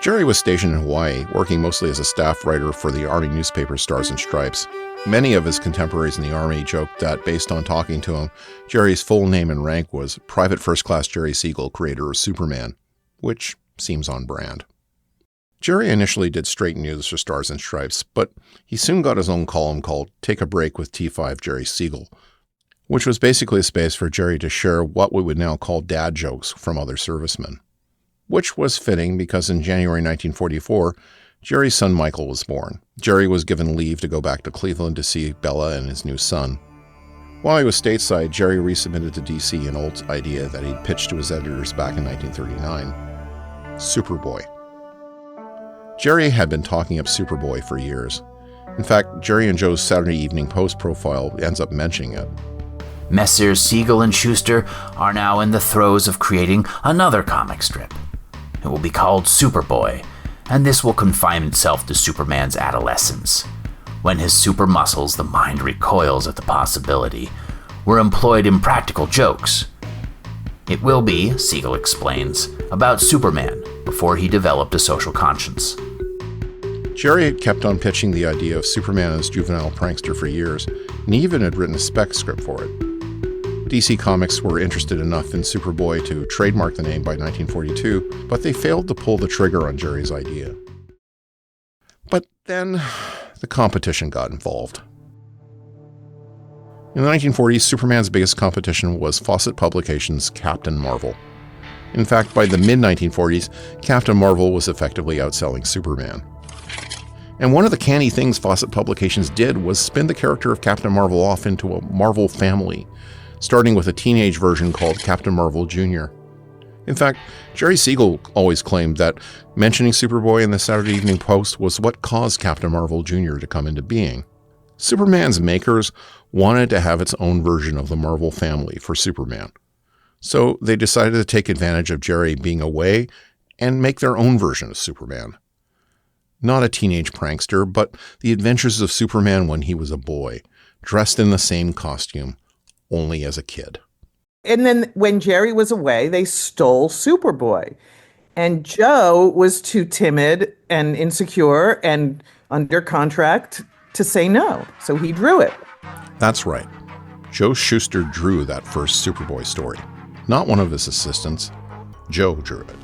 Jerry was stationed in Hawaii, working mostly as a staff writer for the Army newspaper Stars and Stripes. Many of his contemporaries in the Army joked that, based on talking to him, Jerry's full name and rank was Private First Class Jerry Siegel, creator of Superman, which seems on brand. Jerry initially did straight news for Stars and Stripes, but he soon got his own column called Take a Break with T5 Jerry Siegel, which was basically a space for Jerry to share what we would now call dad jokes from other servicemen. Which was fitting because in January 1944, Jerry's son Michael was born. Jerry was given leave to go back to Cleveland to see Bella and his new son. While he was stateside, Jerry resubmitted to DC an old idea that he'd pitched to his editors back in 1939. Superboy. Jerry had been talking up Superboy for years. In fact, Jerry and Joe's Saturday Evening Post profile ends up mentioning it. Messrs. Siegel and Schuster are now in the throes of creating another comic strip. It will be called Superboy, and this will confine itself to Superman's adolescence. When his super muscles, the mind recoils at the possibility, were employed in practical jokes. It will be, Siegel explains, about Superman before he developed a social conscience. Jerry had kept on pitching the idea of Superman as juvenile prankster for years, and he even had written a spec script for it. DC Comics were interested enough in Superboy to trademark the name by 1942, but they failed to pull the trigger on Jerry's idea. But then, the competition got involved. In the 1940s, Superman's biggest competition was Fawcett Publications' Captain Marvel. In fact, by the mid-1940s, Captain Marvel was effectively outselling Superman. And one of the canny things Fawcett Publications did was spin the character of Captain Marvel off into a Marvel family, starting with a teenage version called Captain Marvel Jr. In fact, Jerry Siegel always claimed that mentioning Superboy in the Saturday Evening Post was what caused Captain Marvel Jr. to come into being. Superman's makers wanted to have its own version of the Marvel family for Superman. So they decided to take advantage of Jerry being away and make their own version of Superman. Not a teenage prankster, but the adventures of Superman when he was a boy, dressed in the same costume, only as a kid. And then when Jerry was away, they stole Superboy. And Joe was too timid and insecure and under contract to say no. So he drew it. That's right. Joe Shuster drew that first Superboy story. Not one of his assistants. Joe drew it.